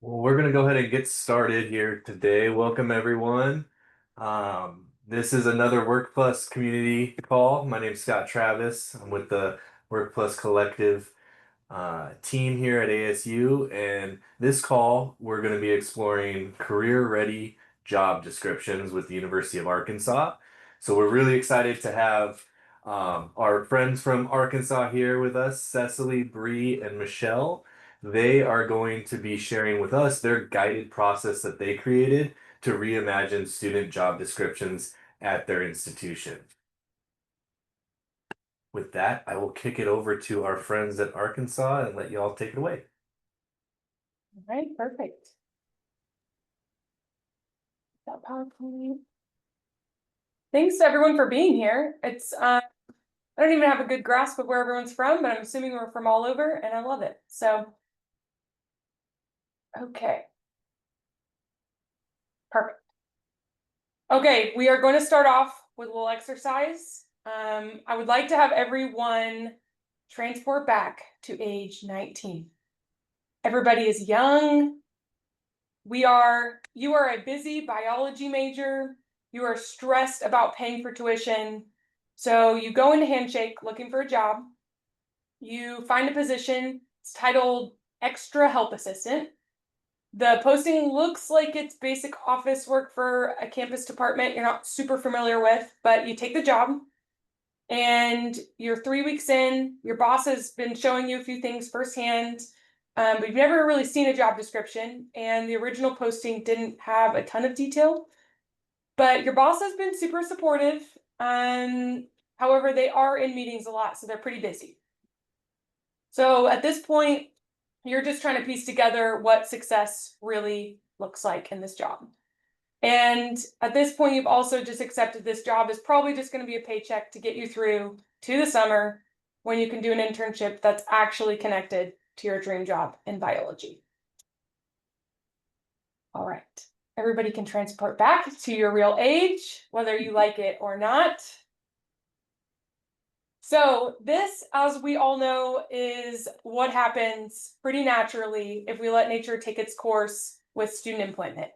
Well, we're going to go ahead and get started here today. Welcome, everyone. This is another Work Plus community call. My name is Scott Travis. I'm with the Work Plus Collective team here at ASU. And this call, we're going to be exploring career-ready job descriptions with the University of Arkansas. So we're really excited to have our friends from Arkansas here with us, Cecily, Bree, and Michelle. They are going to be sharing with us their guided process that they created to reimagine student job descriptions at their institution. With that, I will kick it over to our friends at Arkansas and let y'all take it away. All right, perfect. That PowerPoint. Thanks to everyone for being here. I don't even have a good grasp of where everyone's from, but I'm assuming we're from all over and I love it. So, okay, perfect. Okay, we are going to start off with a little exercise. I would like to have everyone transport back to age 19. Everybody is young. You are a busy biology major. You are stressed about paying for tuition. So you go into Handshake looking for a job. You find a position. It's titled Extra Help Assistant. The posting looks like it's basic office work for a campus department you're not super familiar with, but you take the job and you're 3 weeks in. Your boss has been showing you a few things firsthand. But you've never really seen a job description, and the original posting didn't have a ton of detail. But your boss has been super supportive. However, they are in meetings a lot, so they're pretty busy. So at this point, you're just trying to piece together what success really looks like in this job. And at this point, you've also just accepted this job is probably just going to be a paycheck to get you through to the summer when you can do an internship that's actually connected to your dream job in biology. All right. Everybody can transport back to your real age, whether you like it or not. So this, as we all know, is what happens pretty naturally if we let nature take its course with student employment.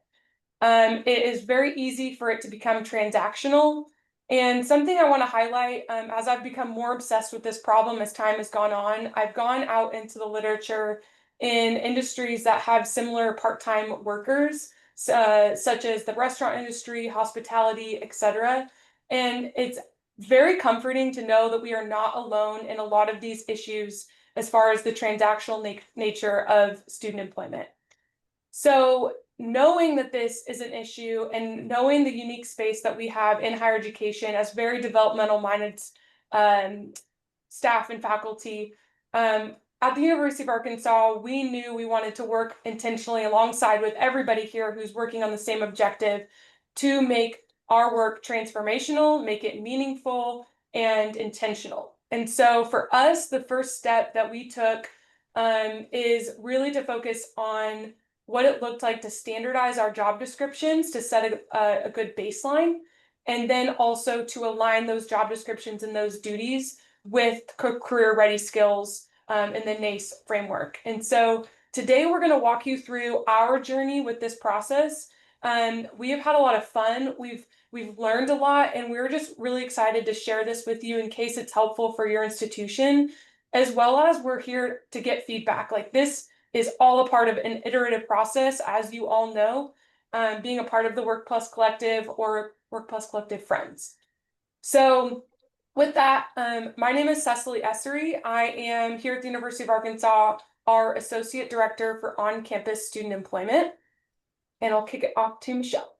It is very easy for it to become transactional. And something I want to highlight, as I've become more obsessed with this problem as time has gone on, I've gone out into the literature in industries that have similar part-time workers, such as the restaurant industry, hospitality, etc. And it's very comforting to know that we are not alone in a lot of these issues as far as the transactional nature of student employment. So knowing that this is an issue and knowing the unique space that we have in higher education as very developmental minded staff and faculty, at the University of Arkansas, we knew we wanted to work intentionally alongside with everybody here who's working on the same objective to make our work transformational, make it meaningful and intentional. And so for us, the first step that we took is really to focus on what it looked like to standardize our job descriptions to set a good baseline, and then also to align those job descriptions and those duties with career ready skills in the NACE framework. And so today we're going to walk you through our journey with this process. We have had a lot of fun. We've learned a lot, and we're just really excited to share this with you in case it's helpful for your institution, as well as we're here to get feedback. Like, this is all a part of an iterative process, as you all know, being a part of the Work Plus Collective or Work Plus Collective Friends. So with that, my name is Cecily Essery. I am here at the University of Arkansas, our Associate Director for On-Campus Student Employment, and I'll kick it off to Michelle.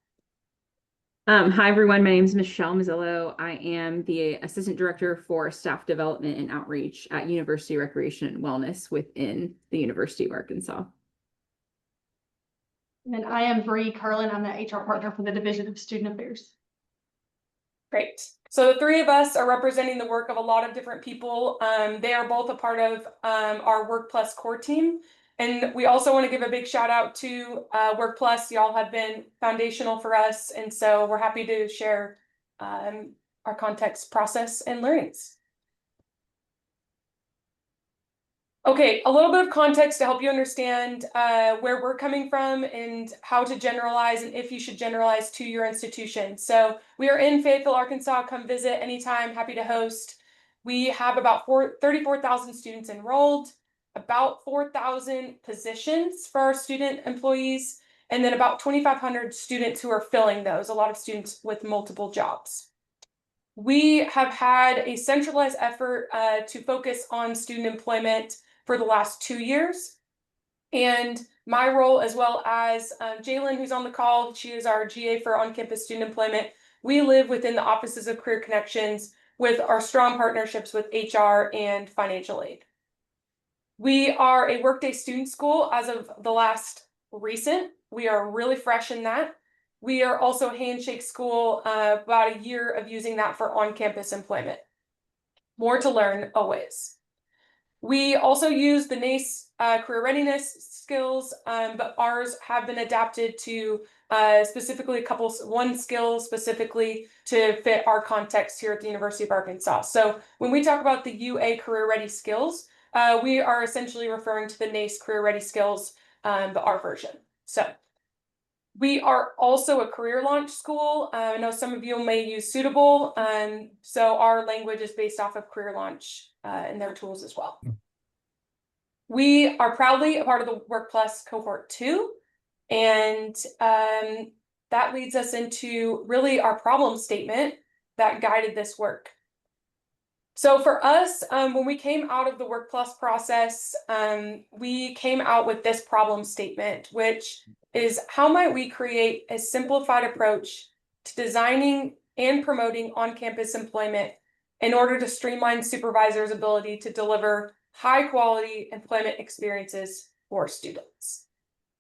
Hi, everyone. My name is Michelle Mazzillo. I am the Assistant Director for Staff Development and Outreach at University Recreation and Wellness within the University of Arkansas. And I am Bree Carlin. I'm the HR partner for the Division of Student Affairs. Great. So the three of us are representing the work of a lot of different people. They are both a part of our Work Plus core team. And we also want to give a big shout out to Work Plus. Y'all have been foundational for us. And so we're happy to share our context, process, and learnings. Okay, a little bit of context to help you understand where we're coming from and how to generalize and if you should generalize to your institution. So we are in Fayetteville, Arkansas. Come visit anytime. Happy to host. We have about 34,000 students enrolled, about 4,000 positions for our student employees, and then about 2,500 students who are filling those, a lot of students with multiple jobs. We have had a centralized effort to focus on student employment for the last 2 years. And my role, as well as Jalen, who's on the call, she is our GA for on-campus student employment. We live within the offices of Career Connections with our strong partnerships with HR and financial aid. We are a Workday student school as of the last recent. We are really fresh in that. We are also a Handshake school, about a year of using that for on-campus employment. More to learn always. We also use the NACE career readiness skills, but ours have been adapted to specifically one skill specifically to fit our context here at the University of Arkansas. So when we talk about the UA career ready skills, we are essentially referring to the NACE career ready skills, but our version. So we are also a career launch school. I know some of you may use Suitable. So our language is based off of career launch and their tools as well. We are proudly a part of the WorkPlus cohort 2. And that leads us into really our problem statement that guided this work. So for us, when we came out of the WorkPlus process, we came out with this problem statement, which is how might we create a simplified approach to designing and promoting on-campus employment in order to streamline supervisors' ability to deliver high-quality employment experiences for students.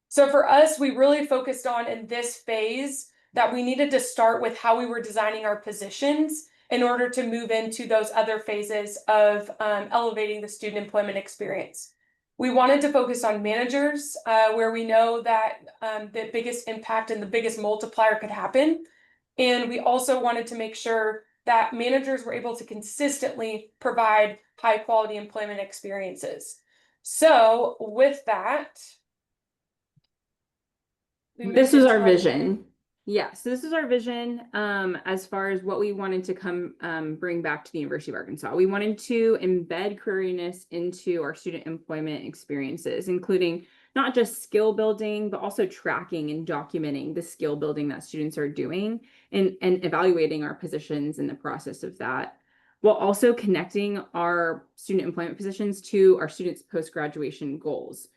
So for us, we really focused on in this phase that we needed to start with how we were designing our positions in order to move into those other phases of elevating the student employment experience. We wanted to focus on managers, where we know that the biggest impact and the biggest multiplier could happen. And we also wanted to make sure that managers were able to consistently provide high quality employment experiences. So with that, this was our vision. Yeah, so this is our vision as far as what we wanted to come bring back to the University of Arkansas. We wanted to embed careerness into our student employment experiences, including not just skill building, but also tracking and documenting the skill building that students are doing and evaluating our positions in the process of that, while also connecting our student employment positions to our students' post-graduation goals.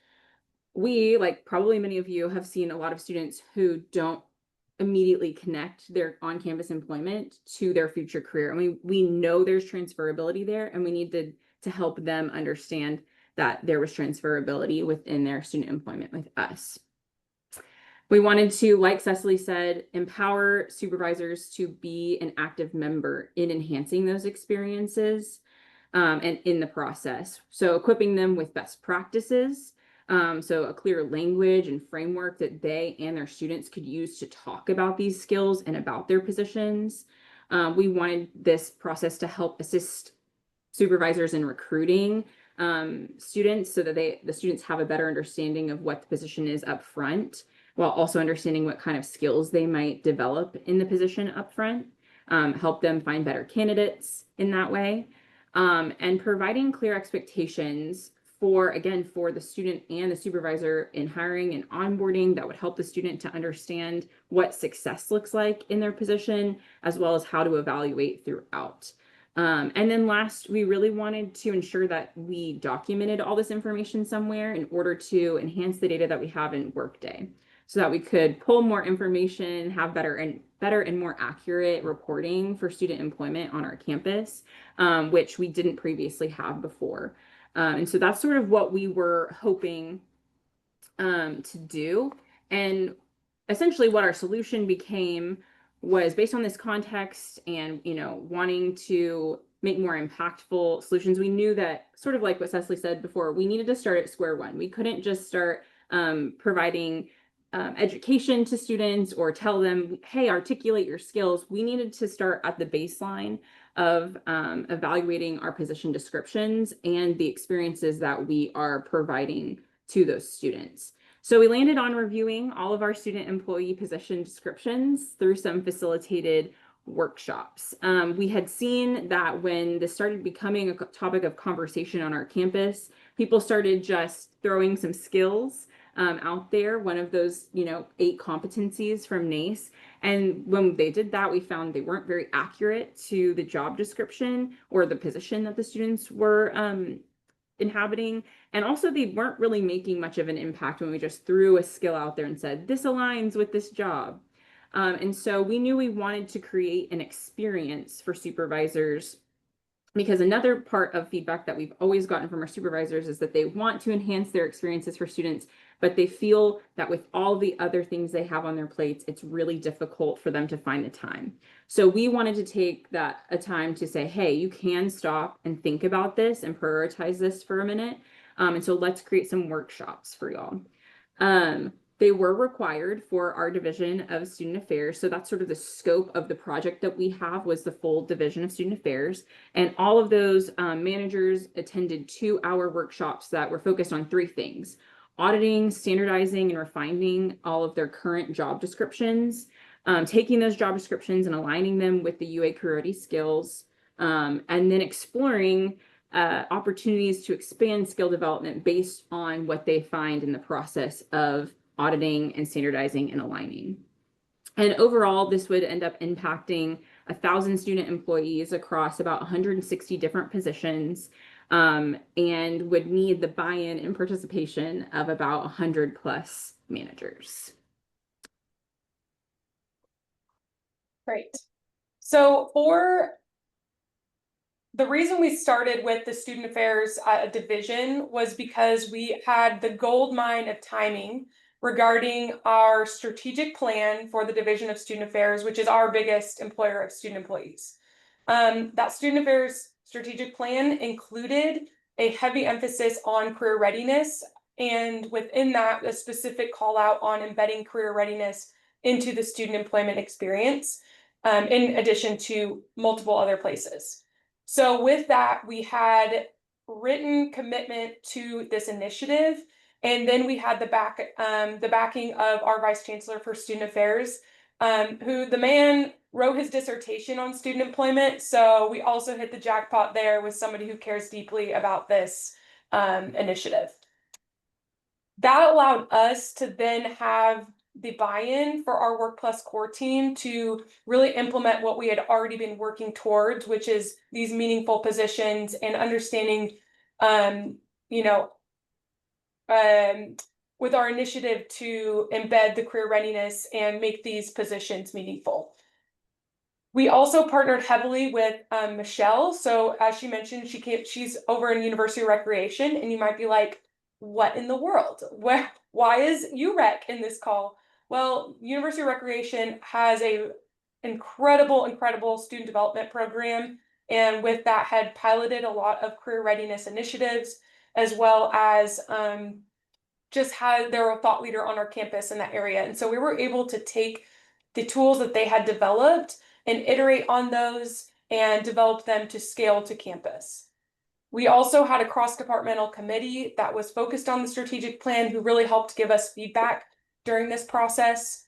We, like probably many of you, have seen a lot of students who don't immediately connect their on-campus employment to their future career. And we know there's transferability there, and we need to help them understand that there was transferability within their student employment with us. We wanted to, like Cecily said, empower supervisors to be an active member in enhancing those experiences and in the process. So equipping them with best practices, so a clear language and framework that they and their students could use to talk about these skills and about their positions. We wanted this process to help assist supervisors in recruiting students so that the students have a better understanding of what the position is up front, while also understanding what kind of skills they might develop in the position up front, help them find better candidates in that way, and providing clear expectations for the student and the supervisor in hiring and onboarding that would help the student to understand what success looks like in their position, as well as how to evaluate throughout. And then last, we really wanted to ensure that we documented all this information somewhere in order to enhance the data that we have in Workday, so that we could pull more information, have better and more accurate reporting for student employment on our campus, which we didn't previously have before. And so that's sort of what we were hoping to do. And essentially what our solution became was based on this context and, wanting to make more impactful solutions. We knew that, sort of like what Cecily said before, we needed to start at square one. We couldn't just start providing education to students or tell them, hey, articulate your skills. We needed to start at the baseline of evaluating our position descriptions and the experiences that we are providing to those students. So we landed on reviewing all of our student employee position descriptions through some facilitated workshops. We had seen that when this started becoming a topic of conversation on our campus, people started just throwing some skills out there, one of those, 8 competencies from NACE. And when they did that, we found they weren't very accurate to the job description or the position that the students were inhabiting. And also they weren't really making much of an impact when we just threw a skill out there and said, this aligns with this job. And so we knew we wanted to create an experience for supervisors, because another part of feedback that we've always gotten from our supervisors is that they want to enhance their experiences for students, but they feel that with all the other things they have on their plates, it's really difficult for them to find the time. So we wanted to take a time to say, hey, you can stop and think about this and prioritize this for a minute. And so let's create some workshops for y'all. They were required for our Division of Student Affairs. So that's sort of the scope of the project that we have, was the full Division of Student Affairs. And all of those managers attended 2-hour workshops that were focused on 3 things: auditing, standardizing, and refining all of their current job descriptions, taking those job descriptions and aligning them with the UA Career Ready skills, and then exploring opportunities to expand skill development based on what they find in the process of auditing and standardizing and aligning. And overall, this would end up impacting 1,000 student employees across about 160 different positions, and would need the buy-in and participation of about 100+ managers. Great. So the reason we started with the Student Affairs division was because we had the gold mine of timing regarding our strategic plan for the Division of Student Affairs, which is our biggest employer of student employees. That Student Affairs strategic plan included a heavy emphasis on career readiness, and within that, a specific call out on embedding career readiness into the student employment experience, in addition to multiple other places. So with that, we had written commitment to this initiative. And then we had the backing of our Vice Chancellor for Student Affairs, who the man wrote his dissertation on student employment. So we also hit the jackpot there with somebody who cares deeply about this initiative. That allowed us to then have the buy-in for our Work Plus core team to really implement what we had already been working towards, which is these meaningful positions and understanding, with our initiative to embed the career readiness and make these positions meaningful. We also partnered heavily with Michelle. So as she mentioned, she's over in University of Recreation, and you might be like, what in the world? Why is UREC in this call? Well, University of Recreation has a incredible student development program, and with that had piloted a lot of career readiness initiatives, as well as just had their thought leader on our campus in that area. And so we were able to take the tools that they had developed and iterate on those and develop them to scale to campus. We also had a cross-departmental committee that was focused on the strategic plan, who really helped give us feedback during this process.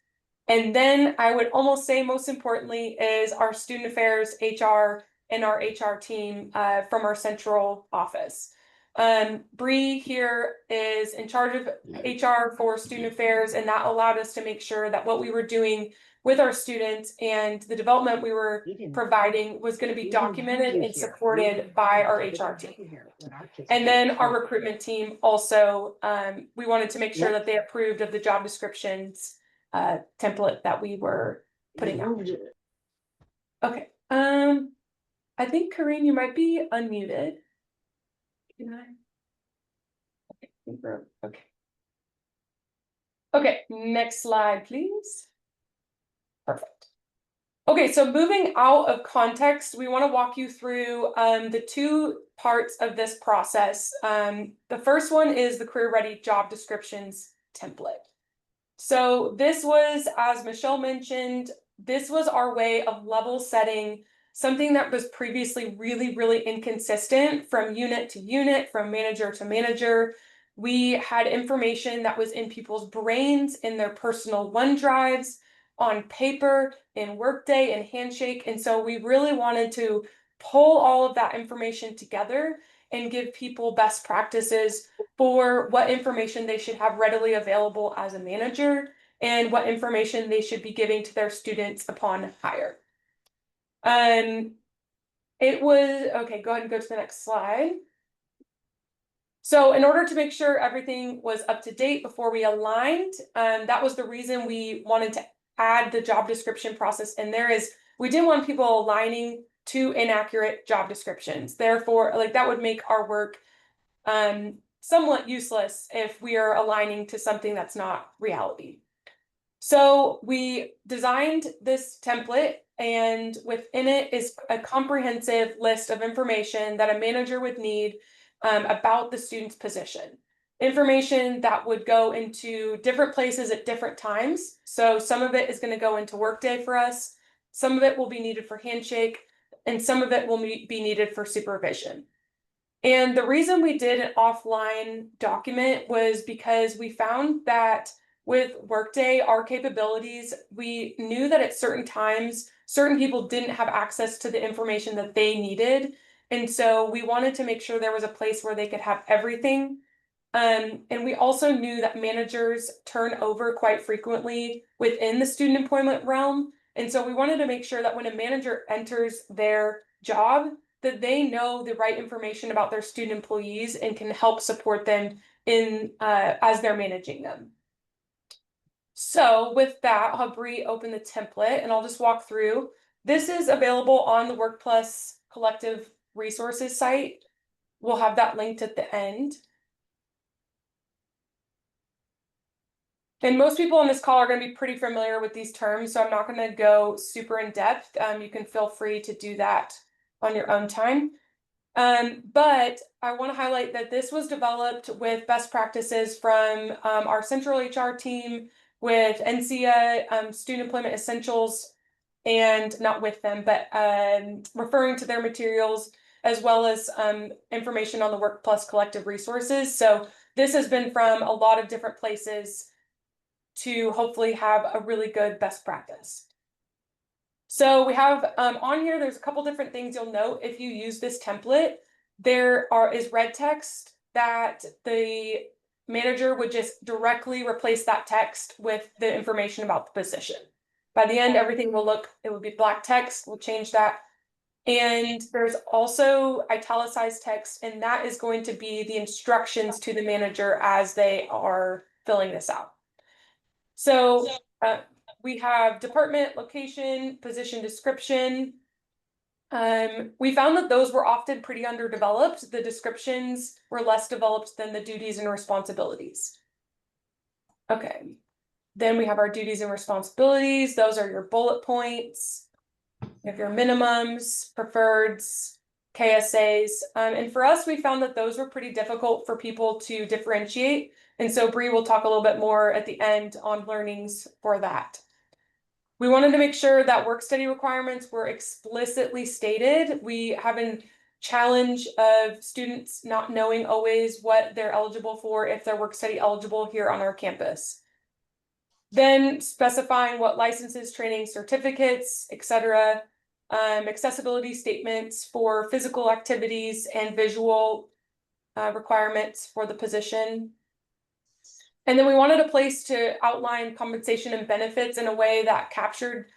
And then I would almost say most importantly is our student affairs, HR, and our HR team from our central office. Bree here is in charge of HR for student affairs, and that allowed us to make sure that what we were doing with our students and the development we were providing was going to be documented and supported by our HR team. And then our recruitment team also, we wanted to make sure that they approved of the job descriptions template that we were putting out. Okay, I think Kareen, you might be unmuted. Can I? Okay. Okay, next slide, please. Perfect. Okay, so moving out of context, we want to walk you through the 2 parts of this process. The first one is the Career Ready job descriptions template. So this was, as Michelle mentioned, this was our way of level setting something that was previously really, really inconsistent from unit to unit, from manager to manager. We had information that was in people's brains, in their personal OneDrives, on paper, in Workday, and Handshake. And so we really wanted to pull all of that information together and give people best practices for what information they should have readily available as a manager and what information they should be giving to their students upon hire. It was, okay, go ahead and go to the next slide. So in order to make sure everything was up to date before we aligned, that was the reason we wanted to add the job description process in there. Is we didn't want people aligning to inaccurate job descriptions. Therefore, like that would make our work somewhat useless if we are aligning to something that's not reality. So we designed this template, and within it is a comprehensive list of information that a manager would need about the student's position. Information that would go into different places at different times. So some of it is going to go into Workday for us, some of it will be needed for Handshake, and some of it will be needed for supervision. And the reason we did an offline document was because we found that with Workday, our capabilities, we knew that at certain times, certain people didn't have access to the information that they needed. And so we wanted to make sure there was a place where they could have everything. And we also knew that managers turn over quite frequently within the student employment realm. And so we wanted to make sure that when a manager enters their job, that they know the right information about their student employees and can help support them in as they're managing them. So with that, I'll have Bree open the template and I'll just walk through. This is available on the WorkPlus Collective Resources site. We'll have that linked at the end. And most people on this call are going to be pretty familiar with these terms, so I'm not going to go super in depth. You can feel free to do that on your own time. But I want to highlight that this was developed with best practices from our central HR team, with NCEA, Student Employment Essentials, and not with them, but referring to their materials, as well as information on the WorkPlus Collective Resources. So this has been from a lot of different places to hopefully have a really good best practice. So we have on here, there's a couple different things you'll note if you use this template. There is red text that the manager would just directly replace that text with the information about the position. By the end, everything will look, it would be black text, we'll change that. And there's also italicized text, and that is going to be the instructions to the manager as they are filling this out. So we have department, location, position description. We found that those were often pretty underdeveloped. The descriptions were less developed than the duties and responsibilities. Okay, then we have our duties and responsibilities. Those are your bullet points. You have your minimums, preferreds, KSAs. And for us, we found that those were pretty difficult for people to differentiate. And so Bree will talk a little bit more at the end on learnings for that. We wanted to make sure that work study requirements were explicitly stated. We have a challenge of students not knowing always what they're eligible for if they're work study eligible here on our campus. Then specifying what licenses, training, certificates, etc. Accessibility statements for physical activities and visual requirements for the position. And then we wanted a place to outline compensation and benefits in a way that captured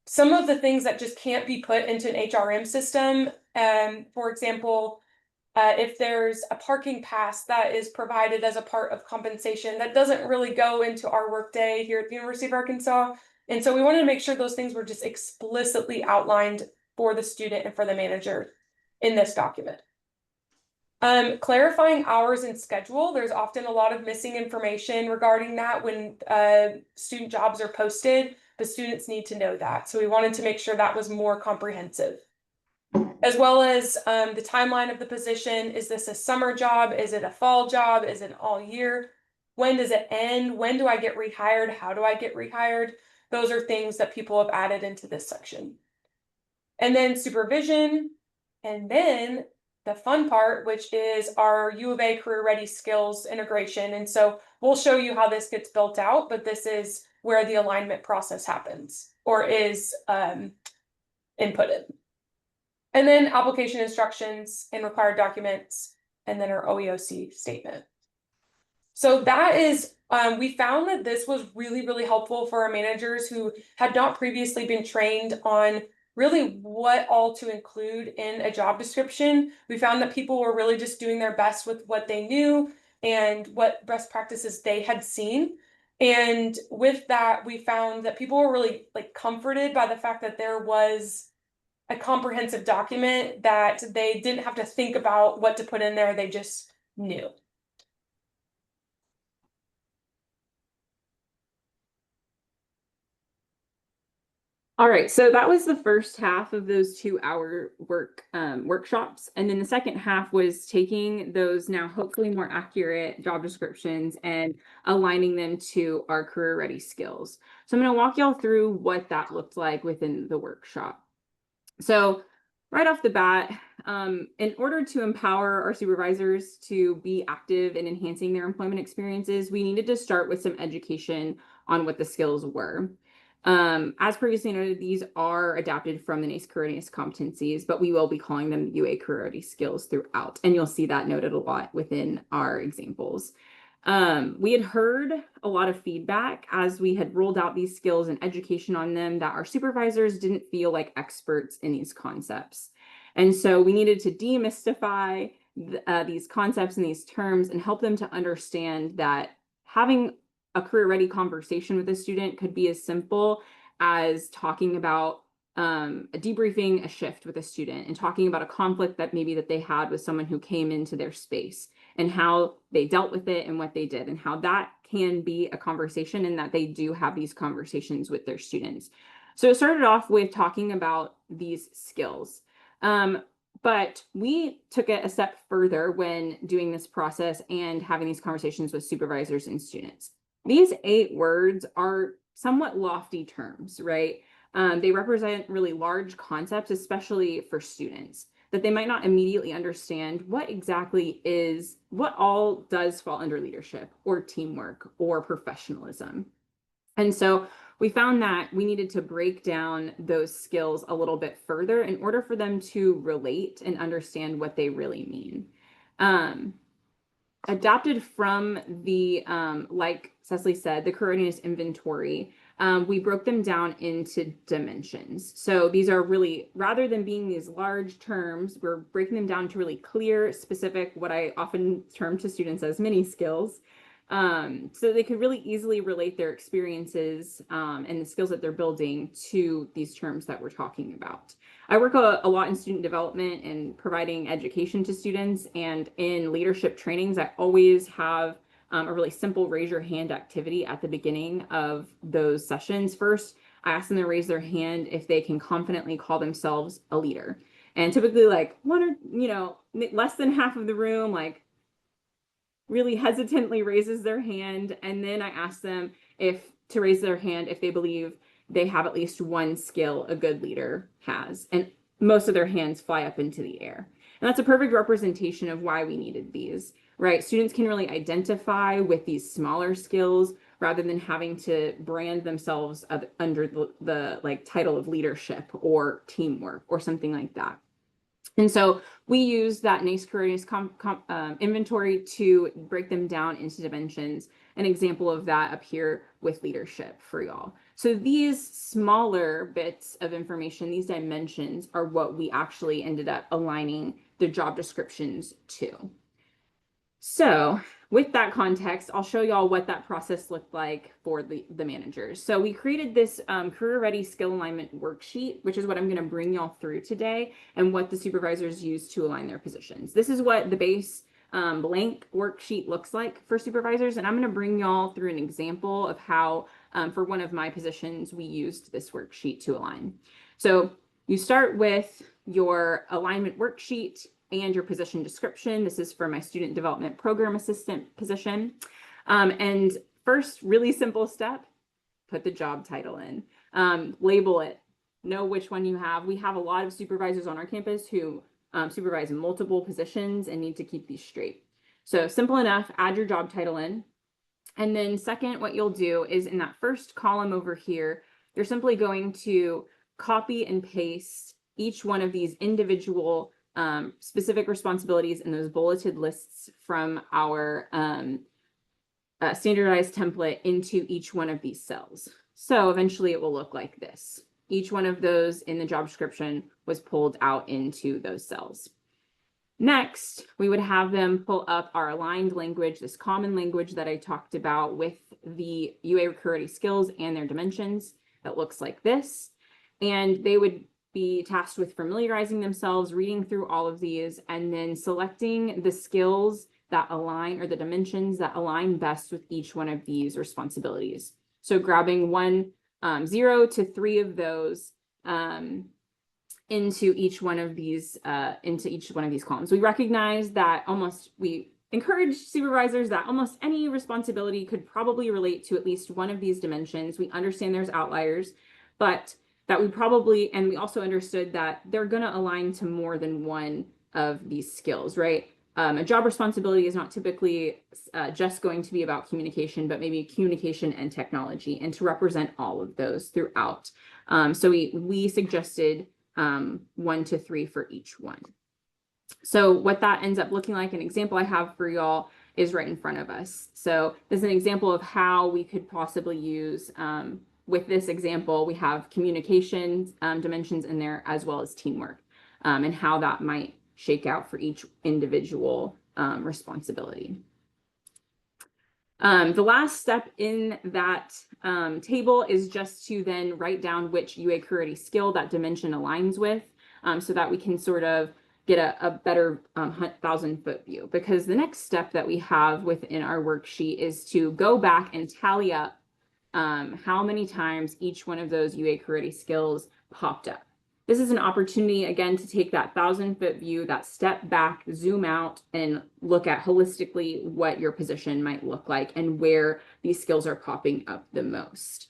some of the things that just can't be put into an HRM system. For example, if there's a parking pass that is provided as a part of compensation, that doesn't really go into our workday here at the University of Arkansas. And so we wanted to make sure those things were just explicitly outlined for the student and for the manager in this document. Clarifying hours and schedule. There's often a lot of missing information regarding that when student jobs are posted. The students need to know that. So we wanted to make sure that was more comprehensive. As well as the timeline of the position. Is this a summer job? Is it a fall job? Is it all year? When does it end? When do I get rehired? How do I get rehired? Those are things that people have added into this section. and then supervision, and then the fun part, which is our U of A Career Ready Skills integration. And so we'll show you how this gets built out, but this is where the alignment process happens or is inputted. And then application instructions and required documents, and then our OEOC statement. So that is, we found that this was really, really helpful for our managers who had not previously been trained on really what all to include in a job description. We found that people were really just doing their best with what they knew and what best practices they had seen. And with that, we found that people were really like comforted by the fact that there was a comprehensive document that they didn't have to think about what to put in there, they just knew. All right, so that was the first half of those 2-hour workshops. And then the second half was taking those now hopefully more accurate job descriptions and aligning them to our career ready skills. So I'm going to walk y'all through what that looked like within the workshop. So right off the bat, in order to empower our supervisors to be active in enhancing their employment experiences, we needed to start with some education on what the skills were. As previously noted, these are adapted from the NACE Career Readiness competencies, but we will be calling them UA Career Ready skills throughout, and you'll see that noted a lot within our examples. We had heard a lot of feedback as we had rolled out these skills and education on them that our supervisors didn't feel like experts in these concepts. And so we needed to demystify these concepts and these terms and help them to understand that having a career ready conversation with a student could be as simple as talking about debriefing a shift with a student and talking about a conflict that maybe that they had with someone who came into their space and how they dealt with it and what they did and how that can be a conversation and that they do have these conversations with their students. So it started off with talking about these skills. But we took it a step further when doing this process and having these conversations with supervisors and students. These 8 words are somewhat lofty terms, right? They represent really large concepts, especially for students, that they might not immediately understand what exactly is, what all does fall under leadership or teamwork or professionalism. And so we found that we needed to break down those skills a little bit further in order for them to relate and understand what they really mean. Adapted from the, like Cecily said, the career readiness inventory, we broke them down into dimensions. So these are really, rather than being these large terms, we're breaking them down to really clear, specific, what I often term to students as mini skills. So they could really easily relate their experiences and the skills that they're building to these terms that we're talking about. I work a lot in student development and providing education to students, and in leadership trainings, I always have a really simple raise your hand activity at the beginning of those sessions. First, I ask them to raise their hand if they can confidently call themselves a leader. And typically like one or, less than half of the room, like really hesitantly raises their hand. And then I ask them to raise their hand if they believe they have at least one skill a good leader has. And most of their hands fly up into the air. And that's a perfect representation of why we needed these, right? Students can really identify with these smaller skills rather than having to brand themselves under the like title of leadership or teamwork or something like that. And so we use that NACE Career Readiness inventory to break them down into dimensions. An example of that up here with leadership for y'all. So these smaller bits of information, these dimensions, are what we actually ended up aligning the job descriptions to. So with that context, I'll show y'all what that process looked like for the managers. So we created this career ready skill alignment worksheet, which is what I'm going to bring y'all through today and what the supervisors use to align their positions. This is what the base blank worksheet looks like for supervisors. And I'm going to bring y'all through an example of how for one of my positions, we used this worksheet to align. So you start with your alignment worksheet and your position description. This is for my student development program assistant position. And first, really simple step, put the job title in, label it, know which one you have. We have a lot of supervisors on our campus who supervise multiple positions and need to keep these straight. So simple enough, add your job title in. And then second, what you'll do is in that first column over here, you're simply going to copy and paste each one of these individual specific responsibilities in those bulleted lists from our standardized template into each one of these cells. So eventually it will look like this. Each one of those in the job description was pulled out into those cells. Next, we would have them pull up our aligned language, this common language that I talked about with the UA Recruiter skills and their dimensions that looks like this. And they would be tasked with familiarizing themselves, reading through all of these, and then selecting the skills that align or the dimensions that align best with each one of these responsibilities. So grabbing 0 to 3 of those into each one of these columns. We recognize that we encourage supervisors that almost any responsibility could probably relate to at least one of these dimensions. We understand there's outliers, but that we also understood that they're going to align to more than one of these skills, right? A job responsibility is not typically just going to be about communication, but maybe communication and technology, and to represent all of those throughout. So we suggested 1 to 3 for each one. So what that ends up looking like, an example I have for y'all is right in front of us. So this is an example of how we could possibly use, with this example, we have communication dimensions in there as well as teamwork, and how that might shake out for each individual responsibility. The last step in that table is just to then write down which UA Career skill that dimension aligns with, so that we can sort of get a better 1,000-foot view. Because the next step that we have within our worksheet is to go back and tally up how many times each one of those UA Career skills popped up. This is an opportunity, again, to take that 1,000-foot view, that step back, zoom out, and look at holistically what your position might look like and where these skills are popping up the most.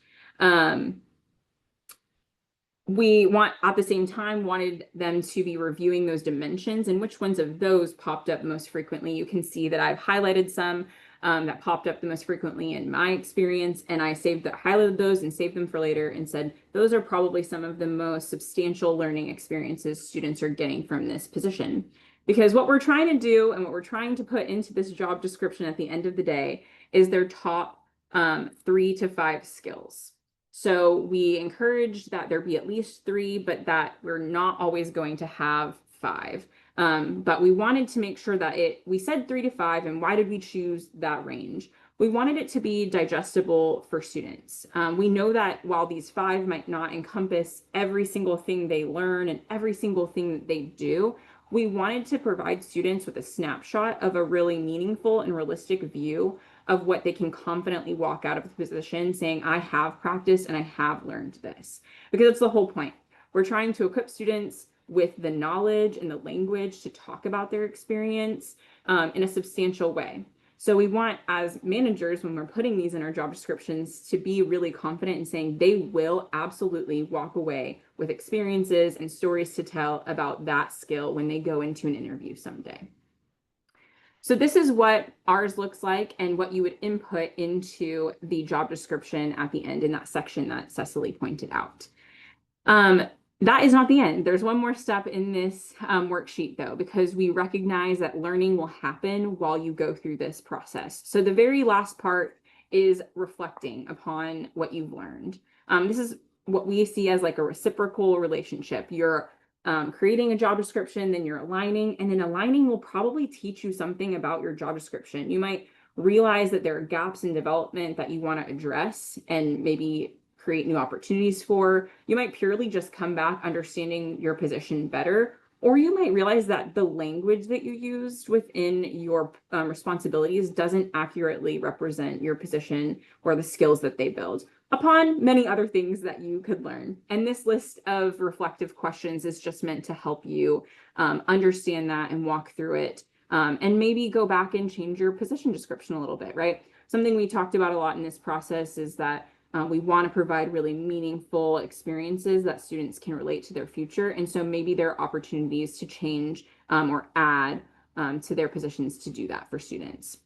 We at the same time wanted them to be reviewing those dimensions and which ones of those popped up most frequently. You can see that I've highlighted some that popped up the most frequently in my experience, and I highlighted those and saved them for later and said those are probably some of the most substantial learning experiences students are getting from this position. Because what we're trying to do and what we're trying to put into this job description at the end of the day is their top 3 to 5 skills. So we encourage that there be at least 3, but that we're not always going to have 5. But we wanted to make sure that we said 3 to 5, and why did we choose that range? We wanted it to be digestible for students. We know that while these 5 might not encompass every single thing they learn and every single thing that they do, we wanted to provide students with a snapshot of a really meaningful and realistic view of what they can confidently walk out of the position saying, I have practiced and I have learned this. Because that's the whole point. We're trying to equip students with the knowledge and the language to talk about their experience in a substantial way. So we want, as managers, when we're putting these in our job descriptions, to be really confident in saying they will absolutely walk away with experiences and stories to tell about that skill when they go into an interview someday. So this is what ours looks like and what you would input into the job description at the end in that section that Cecily pointed out. That is not the end. There's one more step in this worksheet, though, because we recognize that learning will happen while you go through this process. So the very last part is reflecting upon what you've learned. This is what we see as like a reciprocal relationship. You're creating a job description, then you're aligning, and then aligning will probably teach you something about your job description. You might realize that there are gaps in development that you want to address and maybe create new opportunities for. You might purely just come back understanding your position better, or you might realize that the language that you used within your responsibilities doesn't accurately represent your position or the skills that they build, upon many other things that you could learn. And this list of reflective questions is just meant to help you understand that and walk through it, and maybe go back and change your position description a little bit, right? Something we talked about a lot in this process is that We want to provide really meaningful experiences that students can relate to their future. And so maybe there are opportunities to change or add to their positions to do that for students.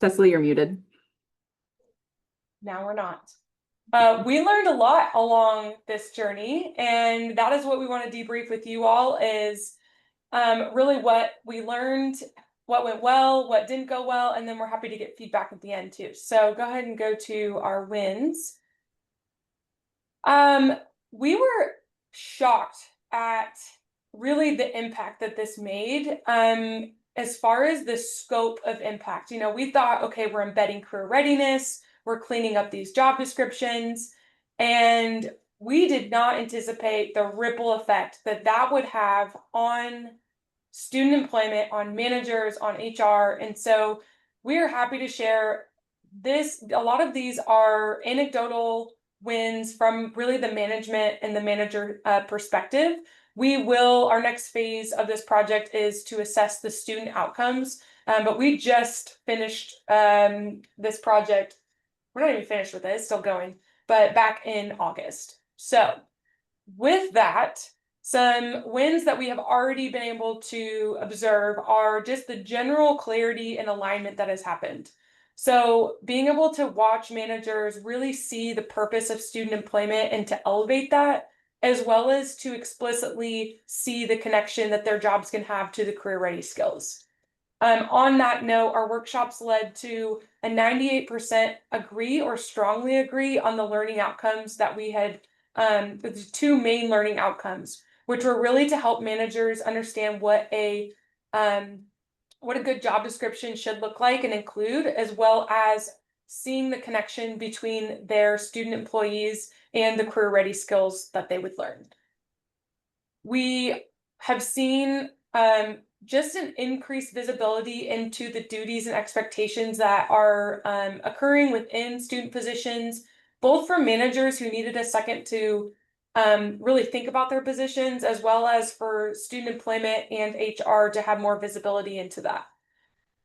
Cecily, you're muted. Now we're not. We learned a lot along this journey, and that is what we want to debrief with you all is really what we learned, what went well, what didn't go well, and then we're happy to get feedback at the end too. So go ahead and go to our wins. We were shocked at really the impact that this made. As far as the scope of impact, you know, we thought, okay, we're embedding career readiness, we're cleaning up these job descriptions, and we did not anticipate the ripple effect that that would have on student employment, on managers, on HR. And so we are happy to share this. A lot of these are anecdotal wins from really the management and the manager perspective. Our next phase of this project is to assess the student outcomes. But we just finished this project. We're not even finished with it, it's still going, but back in August. So with that, some wins that we have already been able to observe are just the general clarity and alignment that has happened. So being able to watch managers really see the purpose of student employment and to elevate that, as well as to explicitly see the connection that their jobs can have to the career ready skills. On that note, our workshops led to a 98% agree or strongly agree on the learning outcomes that we had, the two main learning outcomes, which were really to help managers understand what a good job description should look like and include, as well as seeing the connection between their student employees and the career ready skills that they would learn. We have seen just an increased visibility into the duties and expectations that are occurring within student positions, both for managers who needed a second to really think about their positions, as well as for student employment and HR to have more visibility into that.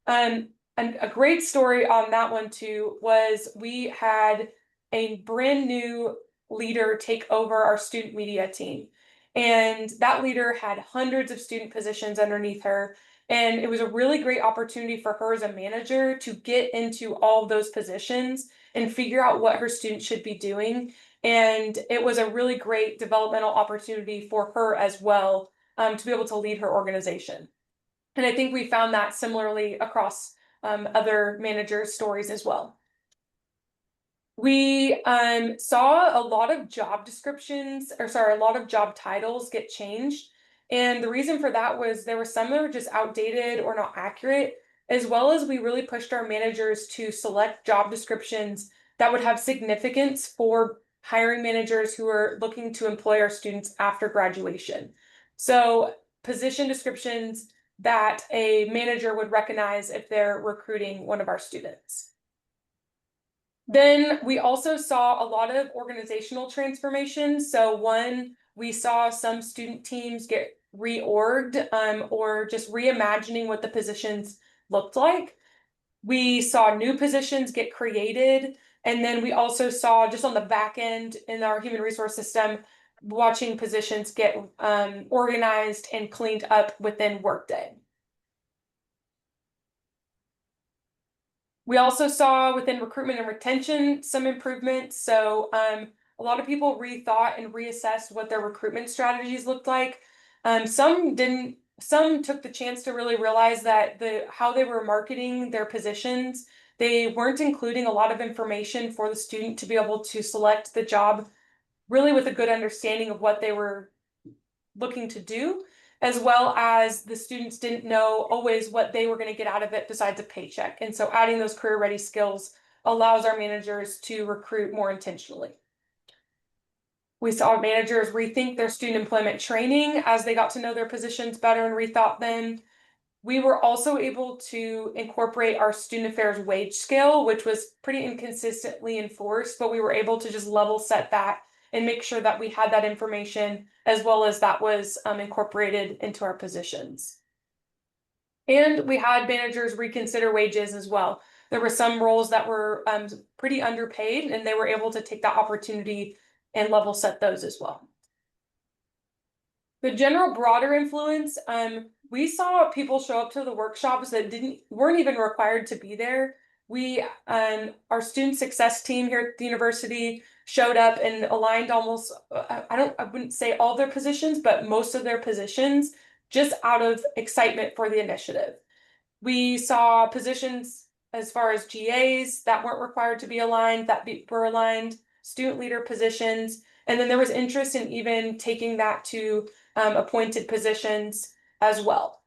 And a great story on that one too was we had a brand new leader take over our student media team. And that leader had hundreds of student positions underneath her. And it was a really great opportunity for her as a manager to get into all of those positions and figure out what her students should be doing. And it was a really great developmental opportunity for her as well, to be able to lead her organization. And I think we found that similarly across other managers' stories as well. We saw a lot of job descriptions, a lot of job titles get changed. And the reason for that was there were some that were just outdated or not accurate, as well as we really pushed our managers to select job descriptions that would have significance for hiring managers who are looking to employ our students after graduation. So position descriptions that a manager would recognize if they're recruiting one of our students. Then we also saw a lot of organizational transformation. So one, we saw some student teams get reorged or just reimagining what the positions looked like. We saw new positions get created. And then we also saw just on the back end in our human resource system, watching positions get organized and cleaned up within Workday. We also saw within recruitment and retention some improvements. So a lot of people rethought and reassessed what their recruitment strategies looked like. Some didn't. Some took the chance to really realize that how they were marketing their positions, they weren't including a lot of information for the student to be able to select the job really with a good understanding of what they were looking to do, as well as the students didn't know always what they were going to get out of it besides a paycheck. And so adding those career ready skills allows our managers to recruit more intentionally. We saw managers rethink their student employment training as they got to know their positions better and rethought them. We were also able to incorporate our student affairs wage scale, which was pretty inconsistently enforced, but we were able to just level set that and make sure that we had that information as well as that was incorporated into our positions. And we had managers reconsider wages as well. There were some roles that were pretty underpaid, and they were able to take that opportunity and level set those as well. The general broader influence, we saw people show up to the workshops that weren't even required to be there. We, our student success team here at the university showed up and aligned almost, I wouldn't say all their positions, but most of their positions just out of excitement for the initiative. We saw positions as far as GAs that weren't required to be aligned, were aligned, student leader positions, and then there was interest in even taking that to appointed positions as well.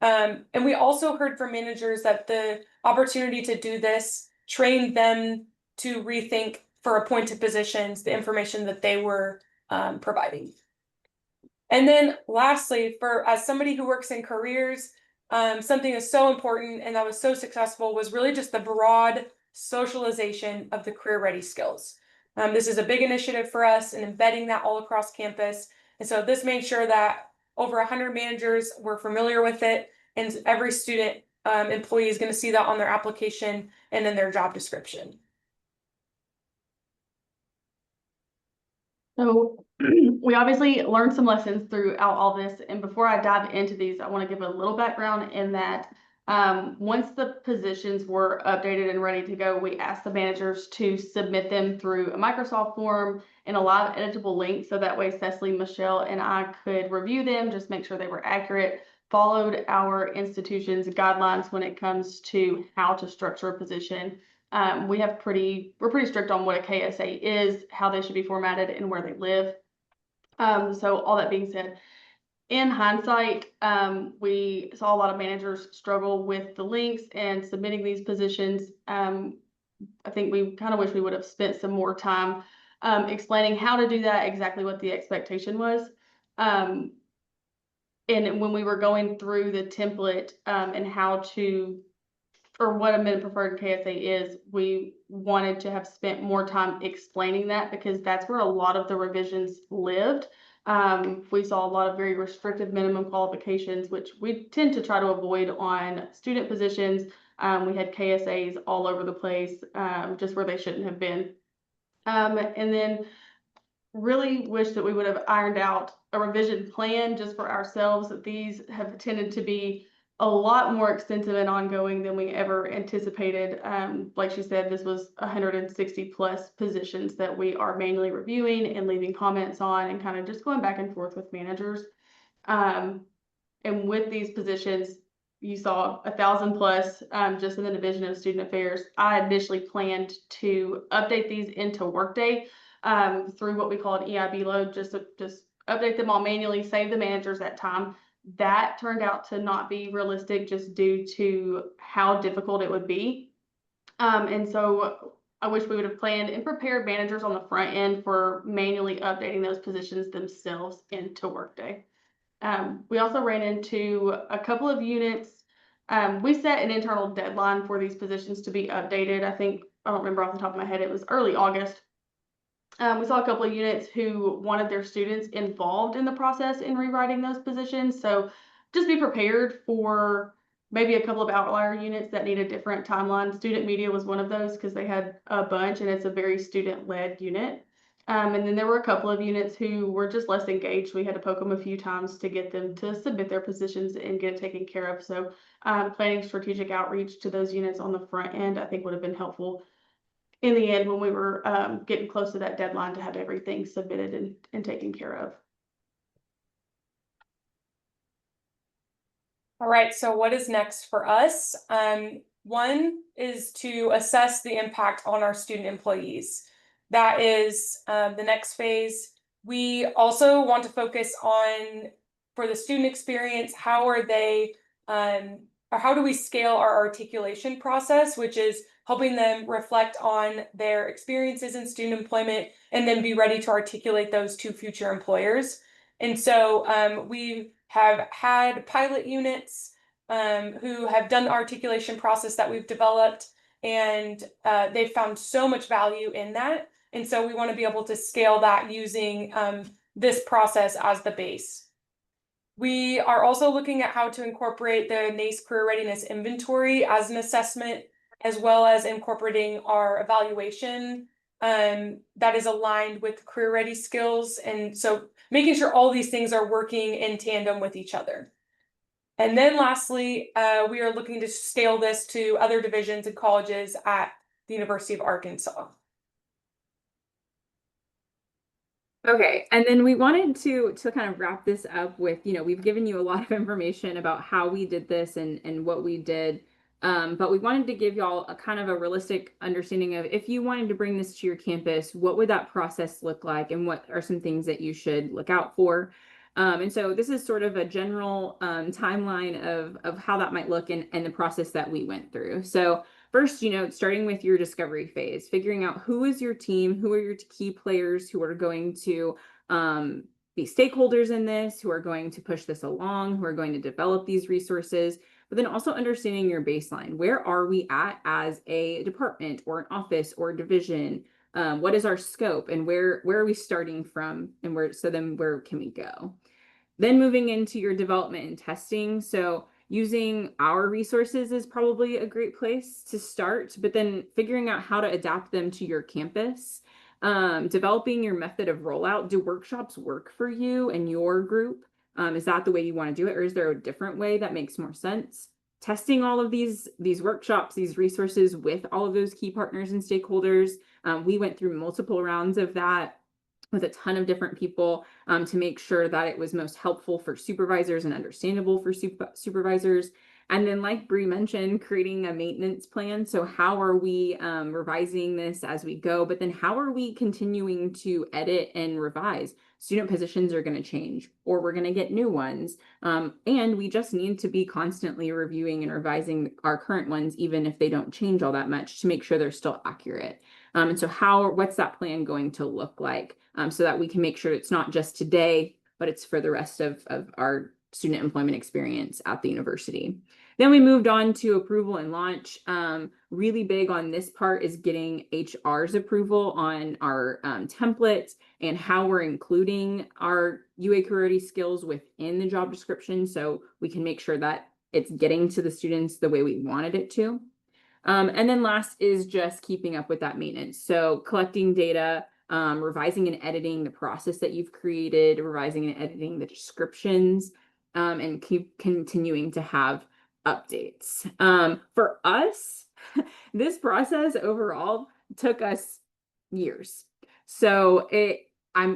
And we also heard from managers that the opportunity to do this trained them to rethink for appointed positions the information that they were providing. And then lastly, as somebody who works in careers, something that's so important and that was so successful was really just the broad socialization of the career ready skills. This is a big initiative for us and embedding that all across campus. And so this made sure that over 100 managers were familiar with it, and every student employee is going to see that on their application and in their job description. So we obviously learned some lessons throughout all this. And before I dive into these, I want to give a little background in that once the positions were updated and ready to go, we asked the managers to submit them through a Microsoft form and a live editable link. So that way Cecily, Michelle, and I could review them, just make sure they were accurate, followed our institution's guidelines when it comes to how to structure a position. We're pretty strict on what a KSA is, how they should be formatted, and where they live. So all that being said, in hindsight, we saw a lot of managers struggle with the links and submitting these positions. I think we kind of wish we would have spent some more time explaining how to do that, exactly what the expectation was. And when we were going through the template and how to, or what a minute preferred KSA is, we wanted to have spent more time explaining that because that's where a lot of the revisions lived. We saw a lot of very restrictive minimum qualifications, which we tend to try to avoid on student positions. We had KSAs all over the place, just where they shouldn't have been. And then really wish that we would have ironed out a revision plan just for ourselves. These have tended to be a lot more extensive and ongoing than we ever anticipated. Like she said, this was 160 plus positions that we are manually reviewing and leaving comments on and kind of just going back and forth with managers. And with these positions, you saw 1,000 plus just in the Division of Student Affairs. I initially planned to update these into Workday through what we call an EIB load, just update them all manually, save the managers that time. That turned out to not be realistic just due to how difficult it would be. And so I wish we would have planned and prepared managers on the front end for manually updating those positions themselves into Workday. We also ran into a couple of units. We set an internal deadline for these positions to be updated. I don't remember off the top of my head, it was early August. We saw a couple of units who wanted their students involved in the process in rewriting those positions. So just be prepared for maybe a couple of outlier units that need a different timeline. Student media was one of those because they had a bunch and it's a very student-led unit. And then there were a couple of units who were just less engaged. We had to poke them a few times to get them to submit their positions and get it taken care of. So planning strategic outreach to those units on the front end, I think would have been helpful in the end when we were getting close to that deadline to have everything submitted and taken care of. All right, so what is next for us? One is to assess the impact on our student employees. That is the next phase. We also want to focus on, for the student experience, how are they, or how do we scale our articulation process, which is helping them reflect on their experiences in student employment and then be ready to articulate those to future employers. And so we have had pilot units who have done the articulation process that we've developed, and they've found so much value in that. And so we want to be able to scale that using this process as the base. We are also looking at how to incorporate the NACE Career Readiness Inventory as an assessment, as well as incorporating our evaluation that is aligned with career ready skills. And so making sure all these things are working in tandem with each other. And then lastly, we are looking to scale this to other divisions and colleges at the University of Arkansas. Okay, and then we wanted to kind of wrap this up with, we've given you a lot of information about how we did this and what we did. But we wanted to give y'all a kind of a realistic understanding of if you wanted to bring this to your campus, what would that process look like and what are some things that you should look out for? And so this is sort of a general timeline of how that might look and the process that we went through. So first, starting with your discovery phase, figuring out who is your team, who are your key players who are going to be stakeholders in this, who are going to push this along, who are going to develop these resources, but then also understanding your baseline. Where are we at as a department or an office or division? What is our scope and where are we starting from and where can we go? Then moving into your development and testing. So using our resources is probably a great place to start, but then figuring out how to adapt them to your campus. Developing your method of rollout. Do workshops work for you and your group? Is that the way you want to do it, or is there a different way that makes more sense? Testing all of these workshops, these resources with all of those key partners and stakeholders. We went through multiple rounds of that with a ton of different people to make sure that it was most helpful for supervisors and understandable for supervisors. And then, like Bree mentioned, creating a maintenance plan. So how are we revising this as we go? But then how are we continuing to edit and revise? Student positions are going to change, or we're going to get new ones. And we just need to be constantly reviewing and revising our current ones, even if they don't change all that much, to make sure they're still accurate. And so what's that plan going to look like so that we can make sure it's not just today, but it's for the rest of our student employment experience at the university. Then we moved on to approval and launch. Really big on this part is getting HR's approval on our templates and how we're including our UA Career Ready skills within the job description so we can make sure that it's getting to the students the way we wanted it to. And then last is just keeping up with that maintenance. So collecting data, revising and editing the process that you've created, revising and editing the descriptions, and keep continuing to have updates. For us, this process overall took us years. So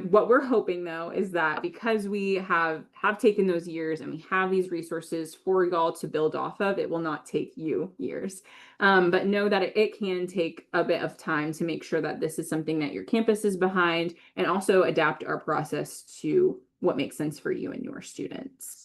what we're hoping though is that because we have taken those years and we have these resources for y'all to build off of, it will not take you years. But know that it can take a bit of time to make sure that this is something that your campus is behind, and also adapt our process to what makes sense for you and your students.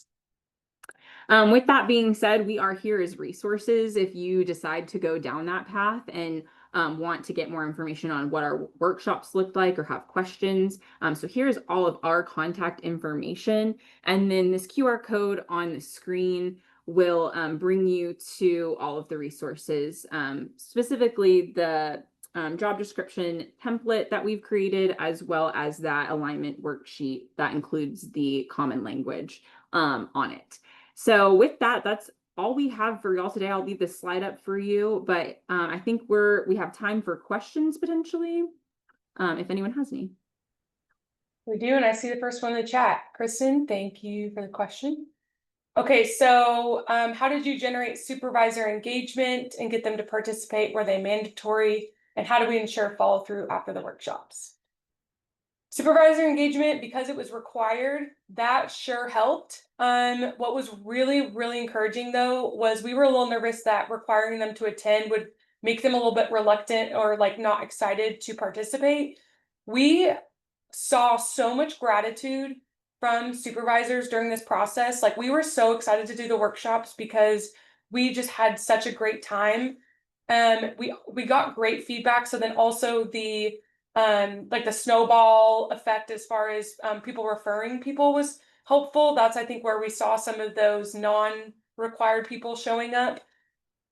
With that being said, we are here as resources if you decide to go down that path and want to get more information on what our workshops look like or have questions. So here's all of our contact information. And then this QR code on the screen will bring you to all of the resources, specifically the job description template that we've created, as well as that alignment worksheet that includes the common language on it. So with that, that's all we have for y'all today. I'll leave this slide up for you, but I think we have time for questions potentially, if anyone has any. We do, and I see the first one in the chat. Kristen, thank you for the question. Okay, so how did you generate supervisor engagement and get them to participate? Were they mandatory? And how do we ensure follow through after the workshops? Supervisor engagement, because it was required, that sure helped. What was really, really encouraging though, was we were a little nervous that requiring them to attend would make them a little bit reluctant or like not excited to participate. We saw so much gratitude from supervisors during this process. Like, we were so excited to do the workshops because we just had such a great time. We got great feedback. So then also the like the snowball effect as far as people referring people was helpful. That's, I think, where we saw some of those non-required people showing up.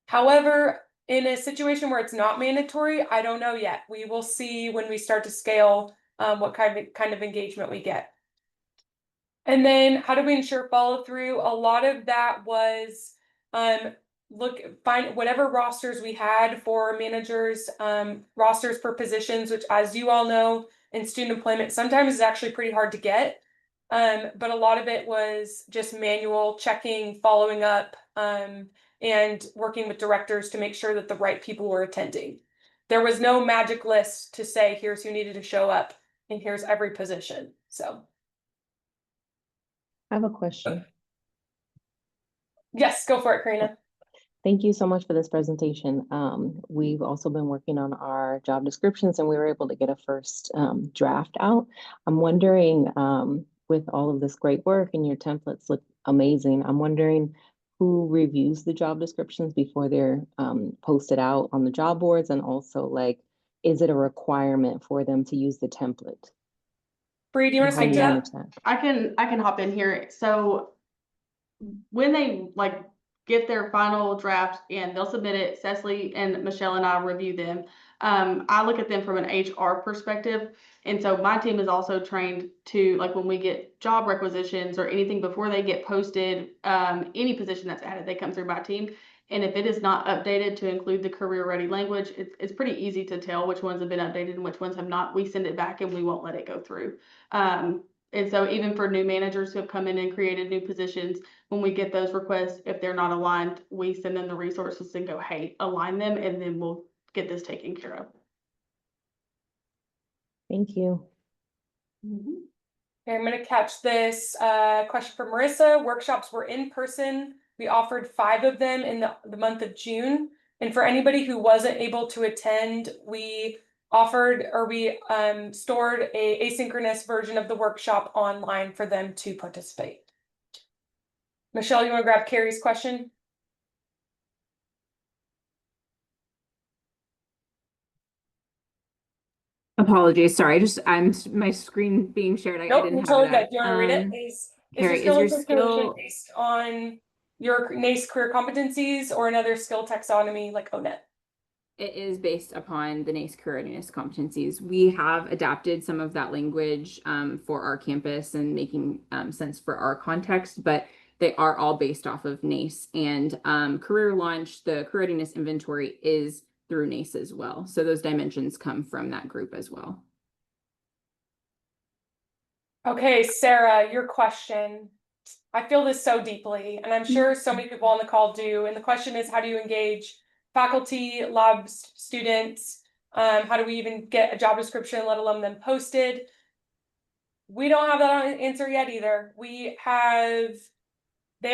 However, in a situation where it's not mandatory, I don't know yet. We will see when we start to scale what kind of engagement we get. And then how do we ensure follow through? A lot of that was find whatever rosters we had for managers, rosters for positions, which as you all know, in student employment sometimes is actually pretty hard to get. But a lot of it was just manual checking, following up, and working with directors to make sure that the right people were attending. There was no magic list to say, here's who needed to show up and here's every position. So I have a question. yes, go for it, Karina. Thank you so much for this presentation. We've also been working on our job descriptions and we were able to get a first draft out. I'm wondering, with all of this great work and your templates look amazing, I'm wondering who reviews the job descriptions before they're posted out on the job boards, and also like, is it a requirement for them to use the template? Bree, do you want to How do speak to you that? manage that? I can hop in here. So when they like get their final draft and they'll submit it, Cecily and Michelle and I review them. I look at them from an HR perspective. And so my team is also trained to, like, when we get job requisitions or anything before they get posted, any position that's added, they come through my team. And if it is not updated to include the career ready language, it's pretty easy to tell which ones have been updated and which ones have not. We send it back and we won't let it go through. And so even for new managers who have come in and created new positions, when we get those requests, if they're not aligned, we send them the resources and go, hey, align them, and then we'll get this taken care of. Thank you. Okay, I'm going to catch this question from Marissa. Workshops were in person. We offered 5 of them in the month of June. And for anybody who wasn't able to attend, we offered, or we stored a asynchronous version of the workshop online for them to participate. Michelle, you want to grab Carrie's question? Apologies, sorry, I'm my screen being shared. I Nope, didn't you're have totally it good. up. Do you want to read it? Is your Carrie, skill is your interpretation skill- based on your NACE career competencies or another skill taxonomy like ONET? It is based upon the NACE career readiness competencies. We have adapted some of that language for our campus and making sense for our context, but they are all based off of NACE. And Career Launch, the career readiness inventory, is through NACE as well. So those dimensions come from that group as well. Okay, Sarah, your question. I feel this so deeply, and I'm sure so many people on the call do. And the question is, how do you engage faculty, lab students? How do we even get a job description, let alone them posted? We don't have that answer yet either. They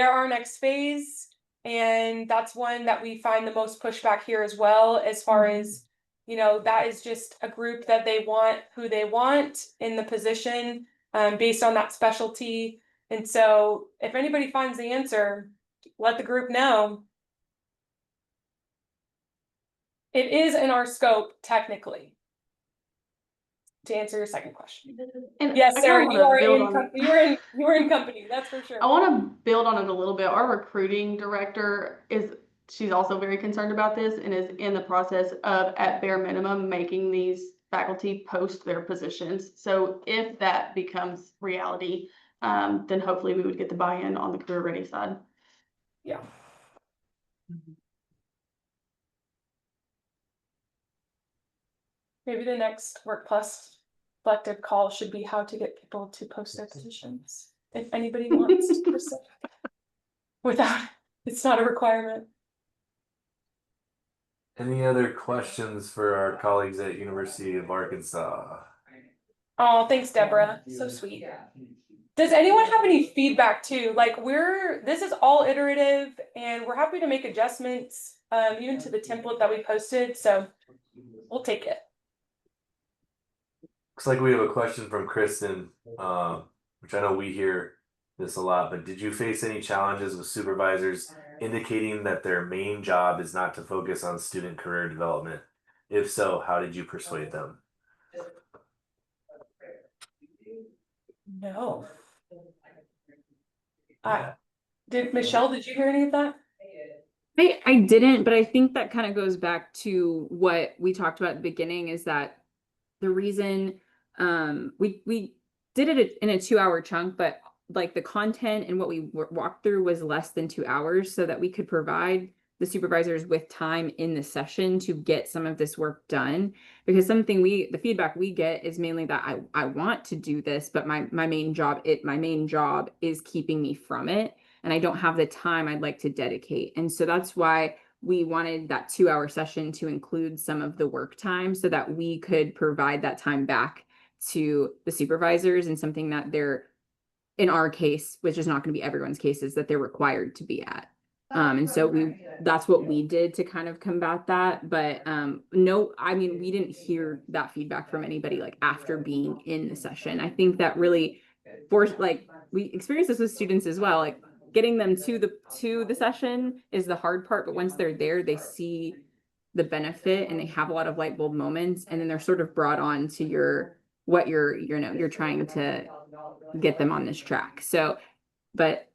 are our next phase, and that's one that we find the most pushback here as well, as far as, you know, that is just a group that they want who they want in the position, based on that specialty. And so if anybody finds the answer, let the group know. It is in our scope technically. To answer your second question. And Yes, I Sarah, kinda you wanna are build in on it. you are in company, that's for sure. I want to build on it a little bit. Our recruiting director she's also very concerned about this and is in the process of, at bare minimum, making these faculty post their positions. So if that becomes reality, then hopefully we would get the buy-in on the career ready side. Yeah. Maybe the next Work Plus collective call should be how to get people to post their positions. If anybody wants to pursue without, it's not a requirement. Any other questions for our colleagues at University of Arkansas? Oh, thanks, Deborah. So sweet. Does anyone have any feedback too? Like, this is all iterative and we're happy to make adjustments, even to the template that we posted. So we'll take it. Looks like we have a question from Kristen, which I know we hear this a lot, but did you face any challenges with supervisors indicating that their main job is not to focus on student career development? If so, how did you persuade them? No. Michelle, did you hear any of that? I didn't, but I think that kind of goes back to what we talked about at the beginning, is that the reason we did it in a 2-hour chunk, but like the content and what we walked through was less than 2 hours, so that we could provide the supervisors with time in the session to get some of this work done. Because the feedback we get is mainly that I want to do this, but my main job is keeping me from it, and I don't have the time I'd like to dedicate. And so that's why we wanted that 2-hour session to include some of the work time, so that we could provide that time back to the supervisors, and something that they're, in our case, which is not going to be everyone's cases, that they're required to be at. And so that's what we did to kind of combat that. But no, I mean, we didn't hear that feedback from anybody like after being in the session. I think that really we experience this with students as well. Like getting them to the session is the hard part, but once they're there, they see the benefit and they have a lot of light bulb moments, and then they're sort of brought on to you're trying to get them on this track. So, but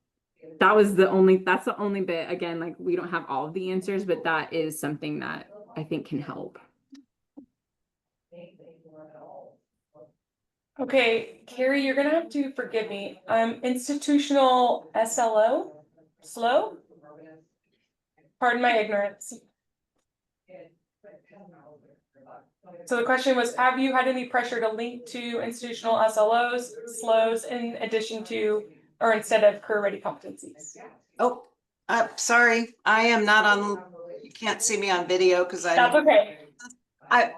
that's the only bit. Again, like we don't have all of the answers, but that is something that I think can help. Okay, Carrie, you're gonna have to forgive me. Institutional slow? Pardon my ignorance. So the question was, have you had any pressure to link to institutional slows in addition to or instead of career ready competencies? Oh, sorry, I am not on, you can't see me on video because That's okay.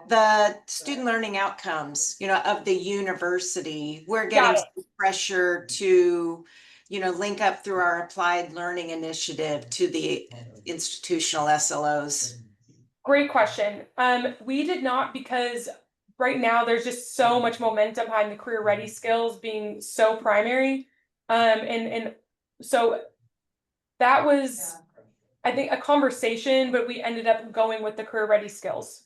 the student learning outcomes, of the university, we're getting some pressure to, link up through our applied learning initiative to the institutional SLOs. Great question. We did not, because right now there's just so much momentum behind the career ready skills being so primary. And so that was, I think, a conversation, but we ended up going with the career ready skills.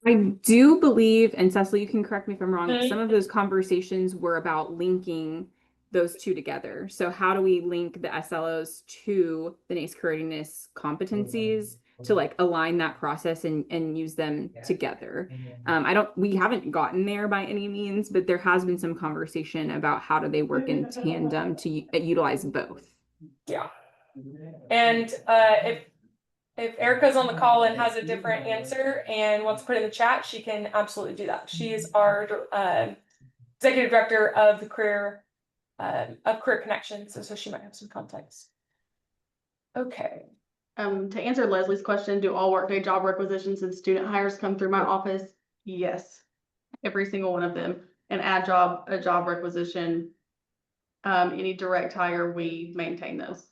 I do believe, and Cecily, you can correct me if I'm wrong, some of those conversations were about linking those two together. So how do we link the SLOs to the NACE career readiness competencies to like align that process and use them together? We haven't gotten there by any means, but there has been some conversation about how do they work in tandem to utilize both. Yeah. And if Erica's on the call and has a different answer and wants to put it in the chat, she can absolutely do that. She is our executive director of the career connections, so she might have some context. Okay. To answer Leslie's question, do all workday job requisitions and student hires come through my office? Yes, every single one of them. An a job requisition, any direct hire, we maintain those.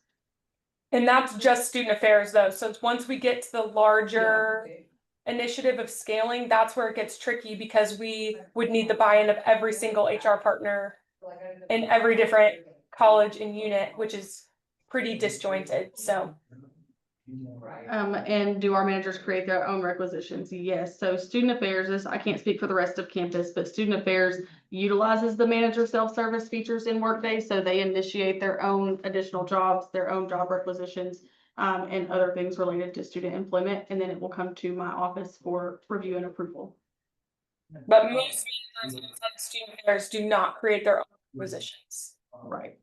And that's just student affairs though. So once we get to the larger initiative of scaling, that's where it gets tricky, because we would need the buy-in of every single HR partner in every different college and unit, which is pretty disjointed. So and do our managers create their own requisitions? Yes. So student affairs I can't speak for the rest of campus, but student affairs utilizes the manager self-service features in Workday. So they initiate their own additional jobs, their own job requisitions, and other things related to student employment. And then it will come to my office for review and approval. but most managers inside of student affairs do not create their own requisitions. Right.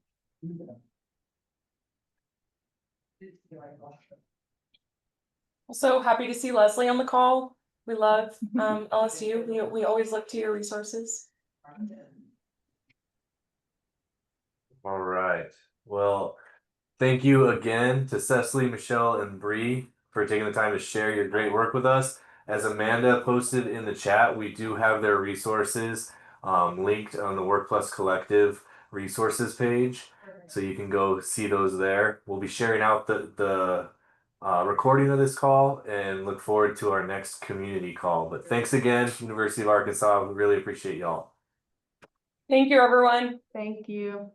Also happy to see Leslie on the call. We love LSU. We always look to your resources. All right. Well, thank you again to Cecily, Michelle, and Bree for taking the time to share your great work with us. As Amanda posted in the chat, we do have their resources linked on the Work Plus Collective resources page, so you can go see those there. We'll be sharing out the recording of this call and look forward to our next community call. But thanks again, University of Arkansas. We really appreciate y'all. Thank you, everyone. Thank you.